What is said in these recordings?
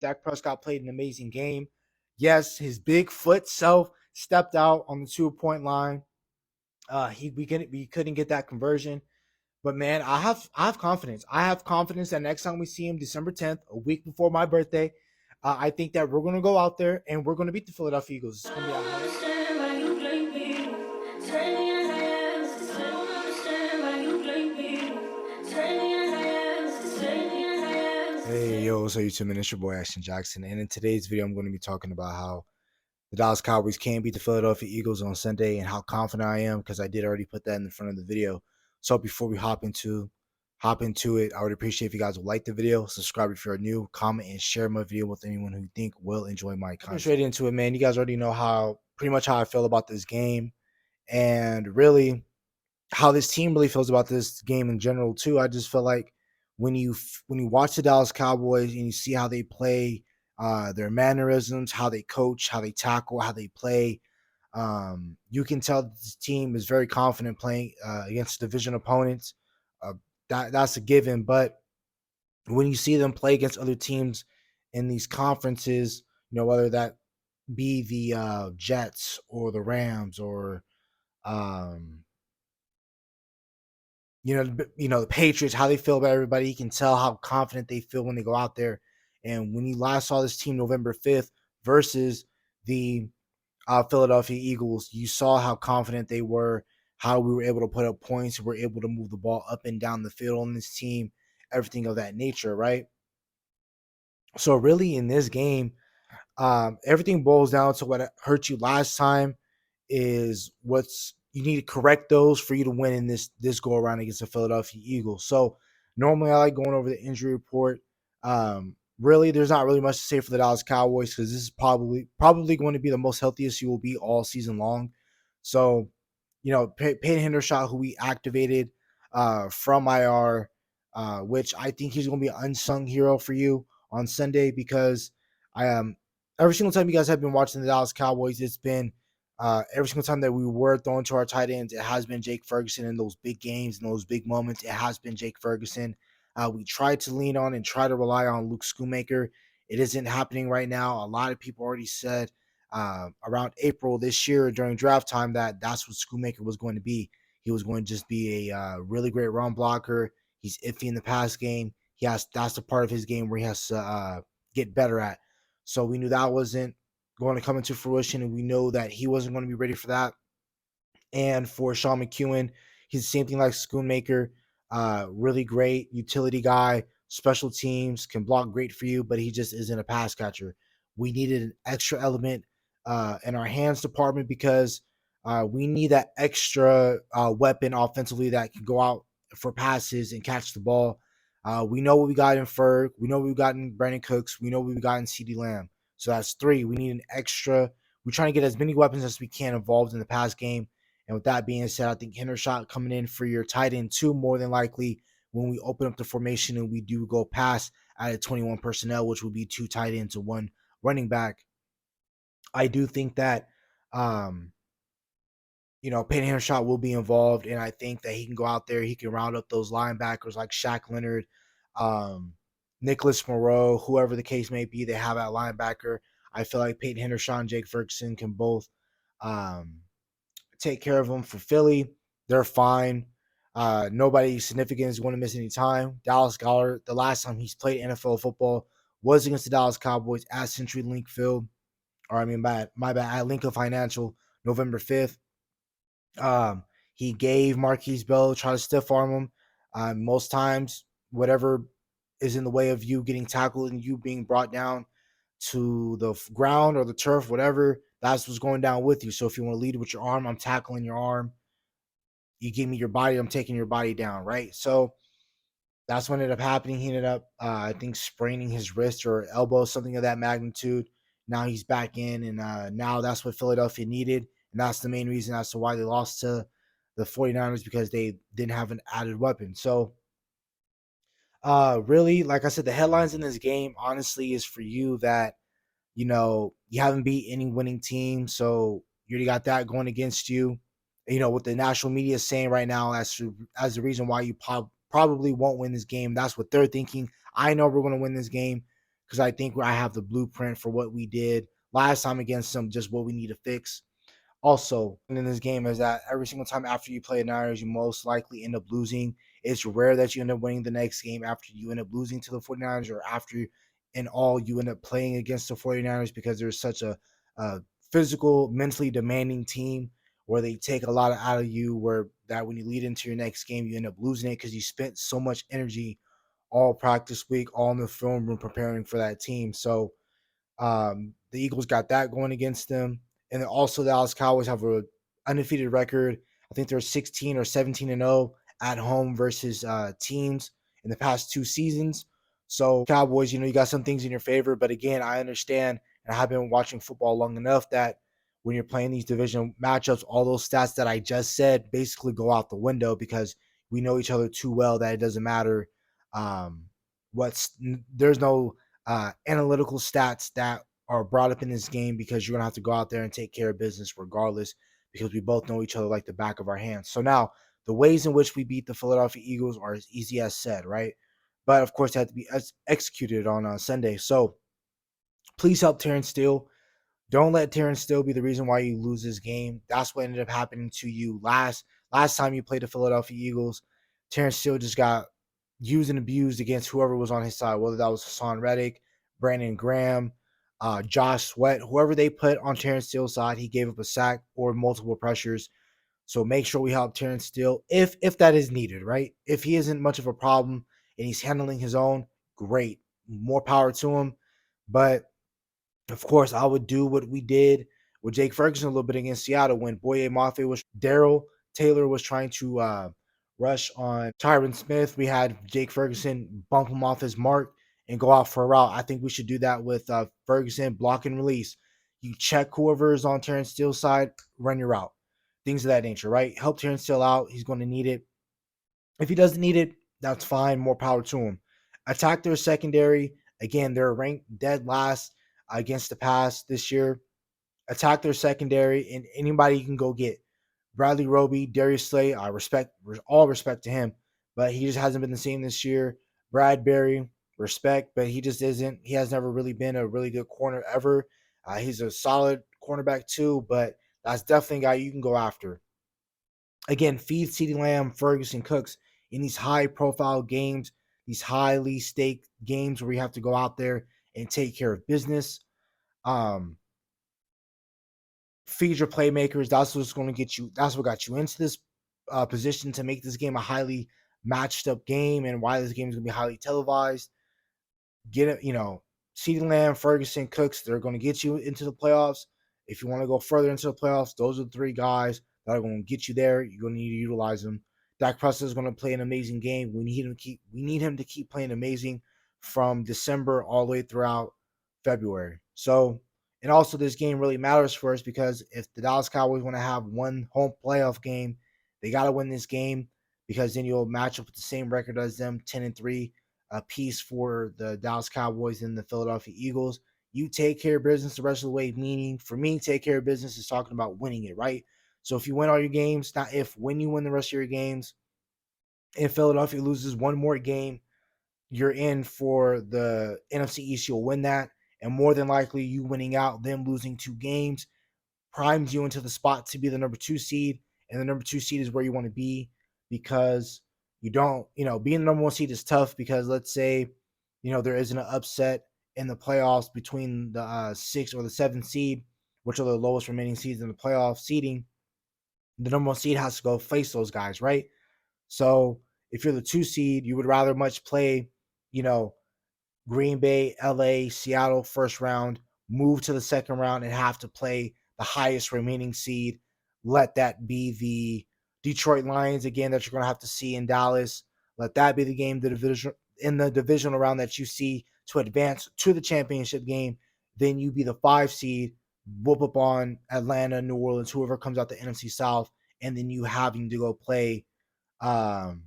Dak Prescott played an amazing game. Yes, his big foot self stepped out on the 2 point line. We couldn't get that conversion. But man, I have confidence. I have confidence that next time we see him, December 10th, a week before my birthday, I think that we're gonna go out there and we're gonna beat the Philadelphia Eagles. It's gonna be Hey yo, so YouTube man, it's your boy Ashton Jackson, and in today's video, I'm going to be talking about how the Dallas Cowboys can beat the Philadelphia Eagles on Sunday, and how confident I am because I did already put that in the front of the video. So before we hop into it, I would appreciate if you guys would like the video, subscribe if you're new, comment and share my video with anyone who you think will enjoy my content. Straight into it, man. You guys already know pretty much how I feel about this game, and really how this team really feels about this game in general too. I just feel like when you watch the Dallas Cowboys and you see how they play, their mannerisms, how they coach, how they tackle, how they play, you can tell this team is very confident playing against division opponents. Uh, that's a given. But when you see them play against other teams in these conferences, whether that be the Jets or the Rams or um, the Patriots, how they feel about everybody. You can tell how confident they feel when they go out there. And when you last saw this team November 5th versus the Philadelphia Eagles, you saw how confident they were, how we were able to put up points, we were able to move the ball up and down the field on this team, everything of that nature, right? So really in this game, everything boils down to what hurt you last time is what's you need to correct those for you to win in this go around against the Philadelphia Eagles. So normally I like going over the injury report. Really, there's not really much to say for the Dallas Cowboys because this is probably going to be the most healthiest you will be all season long. So, Peyton Hendershot, who we activated from IR, which I think he's going to be an unsung hero for you on Sunday because I every single time you guys have been watching the Dallas Cowboys, it's been every single time that we were thrown to our tight ends, it has been Jake Ferguson in those big games, in those big moments. It has been Jake Ferguson. We tried to lean on and try to rely on Luke Schoonmaker. It isn't happening right now. A lot of people already said around April this year during draft time that that's what Schoonmaker was going to be. He was going to just be a really great run blocker. He's iffy in the pass game. That's the part of his game where he has to get better at. So we knew that wasn't going to come into fruition, and we know that he wasn't going to be ready for that. And for Sean McEwen, he's the same thing like Schoonmaker, really great utility guy, special teams, can block great for you, but he just isn't a pass catcher. We needed an extra element in our hands department because we need that extra weapon offensively that can go out for passes and catch the ball. We know what we got in Ferg. We know what we got in Brandon Cooks. We know what we got in CeeDee Lamb. So that's three. We need an extra. We're trying to get as many weapons as we can involved in the pass game. And with that being said, I think Hendershot coming in for your tight end too, more than likely when we open up the formation and we do go past out of 21 personnel, which will be two tight ends and one running back. I do think that Peyton Hendershot will be involved, and I think that he can go out there, he can round up those linebackers like Shaq Leonard, Nicholas Moreau, whoever the case may be, they have at linebacker. I feel like Peyton Hendershot and Jake Ferguson can both take care of them for Philly. They're fine. Nobody significant is going to miss any time. Dallas Goddard, the last time he's played NFL football was against the Dallas Cowboys at CenturyLink Field, or I mean, my bad, at Lincoln Financial, November 5th. He gave Marquise Bell, try to stiff arm him. Most times, whatever is in the way of you getting tackled and you being brought down to the ground or the turf, whatever, that's what's going down with you. So if you want to lead with your arm, I'm tackling your arm. You give me your body, I'm taking your body down, right? So that's what ended up happening. He ended up, I think, spraining his wrist or elbow, something of that magnitude. Now he's back in, and now that's what Philadelphia needed. And that's the main reason as to why they lost to the 49ers, because they didn't have an added weapon. So, really, like I said, the headlines in this game, honestly, is for you that, you haven't beat any winning team. So you already got that going against you. What the national media is saying right now as the reason why you probably won't win this game. That's what they're thinking. I know we're going to win this game because I think I have the blueprint for what we did last time against them, just what we need to fix. Also, in this game is that every single time after you play the Niners, you most likely end up losing. It's rare that you end up winning the next game after you end up losing to the 49ers, or after in all you end up playing against the 49ers, because there's such a physical, mentally demanding team where they take a lot out of you, where that when you lead into your next game, you end up losing it because you spent so much energy all practice week, all in the film room preparing for that team. So the Eagles got that going against them, and then also the Dallas Cowboys have a undefeated record. I think they're 16 or 17-0 at home versus teams in the past 2 seasons. So Cowboys, you got some things in your favor, but again, I understand, and I've been watching football long enough that when you're playing these division matchups, all those stats that I just said basically go out the window, because we know each other too well that it doesn't matter. Um, there's no analytical stats that are brought up in this game, because you're going to have to go out there and take care of business regardless, because we both know each other like the back of our hands. So now, the ways in which we beat the Philadelphia Eagles are as easy as said, right? But of course, they have to be executed on Sunday. So please help Terrence Steele. Don't let Terrence Steele be the reason why you lose this game. That's what ended up happening to you last time you played the Philadelphia Eagles. Terrence Steele just got used and abused against whoever was on his side, whether that was Hassan Reddick, Brandon Graham, Josh Sweat, whoever they put on Terrence Steele's side, he gave up a sack or multiple pressures. So make sure we help Terrence Steele if that is needed, right? If he isn't much of a problem and he's handling his own, great. More power to him. But of course, I would do what we did with Jake Ferguson a little bit against Seattle when Boye Mafe was Daryl Taylor was trying to rush on Tyron Smith. We had Jake Ferguson bump him off his mark and go out for a route. I think we should do that with Ferguson, block and release. You check whoever is on Terrence Steele's side, run your route. Things of that nature, right? Help Terrence Steele out. He's going to need it. If he doesn't need it, that's fine. More power to him. Attack their secondary. Again, they're ranked dead last against the pass this year. Attack their secondary, and anybody you can go get. Bradley Roby, Darius Slay, I respect all respect to him, but he just hasn't been the same this year. Bradbury, respect, but he just isn't. He has never really been a really good corner ever. He's a solid cornerback too, but that's definitely a guy you can go after. Again, feed CeeDee Lamb, Ferguson, Cooks in these high profile games, these highly staked games where you have to go out there and take care of business. Um, Feed your playmakers. That's what's going to get you. That's what got you into this position to make this game a highly matched up game, and why this game is going to be highly televised. Get it, CeeDee Lamb, Ferguson, Cooks, they're going to get you into the playoffs. If you want to go further into the playoffs, those are the three guys that are going to get you there. You're going to need to utilize them. Dak Prescott is going to play an amazing game. We need him to keep playing amazing from December all the way throughout February. So, and also this game really matters for us, because if the Dallas Cowboys want to have one home playoff game, they got to win this game, because then you'll match up with the same record as them, 10-3. A piece for the Dallas Cowboys and the Philadelphia Eagles. You take care of business the rest of the way, meaning for me, take care of business is talking about winning it, right? So if you win all your games, not if, when you win the rest of your games, if Philadelphia loses one more game, you're in for the NFC East. You'll win that. And more than likely, you winning out, them losing 2 games, primes you into the spot to be the number 2 seed. And the number 2 seed is where you want to be, because you don't, being the number 1 seed is tough, because let's say, there isn't an upset in the playoffs between the 6 or the 7 seed, which are the lowest remaining seeds in the playoff seeding. The number 1 seed has to go face those guys, right? So if you're the 2 seed, you would rather much play, you know, Green Bay, LA, Seattle first round, move to the second round and have to play the highest remaining seed. Let that be the Detroit Lions again that you're going to have to see in Dallas. Let that be the game, the division in the divisional round that you see to advance to the championship game. Then you be the 5 seed, whoop up on Atlanta, New Orleans, whoever comes out the NFC South, and then you having to go play um,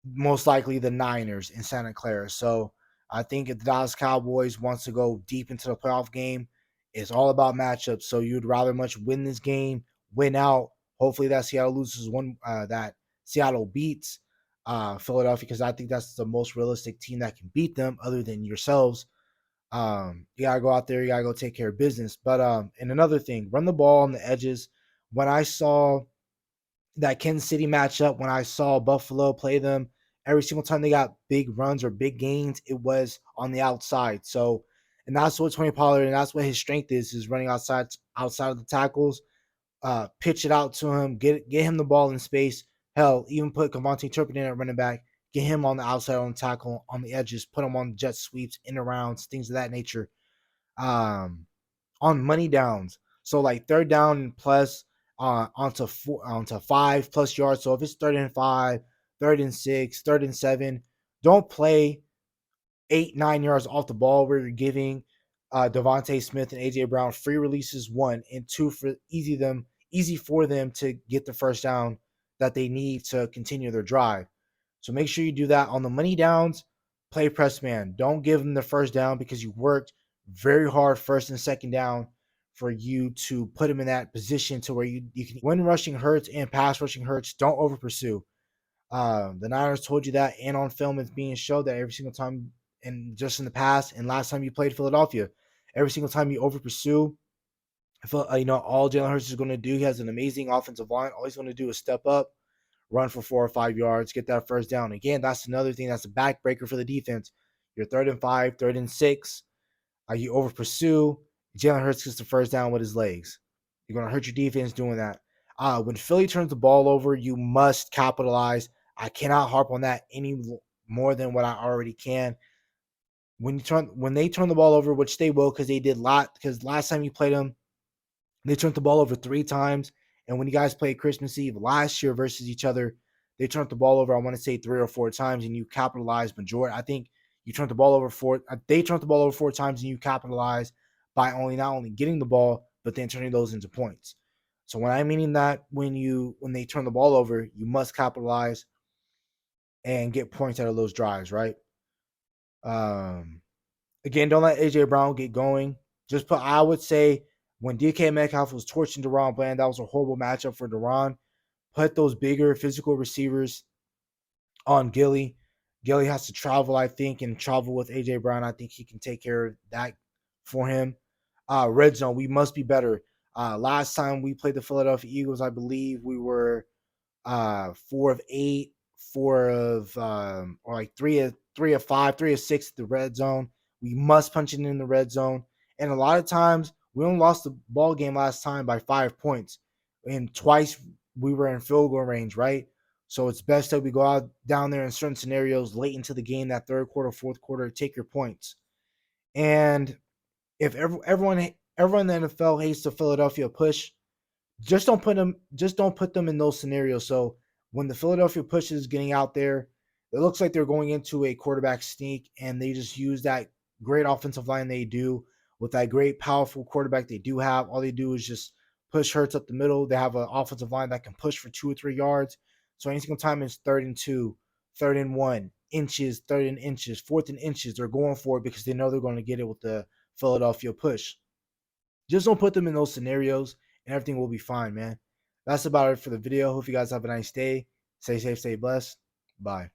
most likely the Niners in Santa Clara. So I think if the Dallas Cowboys wants to go deep into the playoff game, it's all about matchups. So you'd rather much win this game, win out. Hopefully that Seattle loses one, that Seattle beats Philadelphia, because I think that's the most realistic team that can beat them other than yourselves. You gotta go out there, you gotta go take care of business. But and another thing, run the ball on the edges. When I saw that Kansas City matchup, when I saw Buffalo play them, every single time they got big runs or big gains, it was on the outside. So, and that's what Tony Pollard, and that's what his strength is running outside of the tackles. Pitch it out to him, get him the ball in space. Hell, even put Cavante Turpin in at running back, get him on the outside on the tackle, on the edges, put him on jet sweeps, in arounds, things of that nature. Um, on money downs. So like third down and plus onto 5+ yards. So if it's third and 5, third and 6, third and 7, don't play 8-9 yards off the ball where you're giving Devontae Smith and AJ Brown free releases, 1 and 2 for easy for them to get the first down that they need to continue their drive. So make sure you do that on the money downs. Play press man. Don't give them the first down because you worked very hard first and second down for you to put them in that position to where you can, when rushing hurts and pass rushing hurts, don't over pursue. The Niners told you that, and on film it's being showed that every single time, and just in the past and last time you played Philadelphia, every single time you over pursue, all Jalen Hurts is going to do, he has an amazing offensive line. All he's going to do is step up, run for 4 or 5 yards, get that first down. Again, that's another thing that's a backbreaker for the defense. You're third and 5, third and 6. You over pursue. Jalen Hurts gets the first down with his legs. You're going to hurt your defense doing that. When Philly turns the ball over, you must capitalize. I cannot harp on that any more than what I already can. When they turn the ball over, which they will, because they did because last time you played them, they turned the ball over 3 times. And when you guys played Christmas Eve last year versus each other, they turned the ball over, I want to say 3 or 4 times, and you capitalized majority. I think you turned the ball over they turned the ball over 4 times, and you capitalized by not only getting the ball, but then turning those into points. So when I'm meaning that when they turn the ball over, you must capitalize and get points out of those drives, right? Um, Again, don't let AJ Brown get going. I would say when DK Metcalf was torching Deron Bland, that was a horrible matchup for Deron. Put those bigger physical receivers on Gilly. Gilly has to travel, I think, and travel with AJ Brown. I think he can take care of that for him. Red zone, we must be better. Last time we played the Philadelphia Eagles, I believe we were 4 of 8, or like 3 of 5, 3 of 6 at the red zone. We must punch it in the red zone. And a lot of times we only lost the ball game last time by 5 points. And twice we were in field goal range, right? So it's best that we go out down there in certain scenarios late into the game, that third quarter, fourth quarter, take your points. And if everyone in the NFL hates the Philadelphia push, just don't put them in those scenarios. So when the Philadelphia push is getting out there, it looks like they're going into a quarterback sneak, and they just use that great offensive line they do with that great powerful quarterback they do have. All they do is just push Hurts up the middle. They have an offensive line that can push for 2 or 3 yards. So any single time it's 3rd and 2, 3rd and 1, inches, 3rd and inches, 4th and inches, they're going for it because they know they're going to get it with the Philadelphia push. Just don't put them in those scenarios, and everything will be fine, man. That's about it for the video. Hope you guys have a nice day. Stay safe, stay blessed. Bye.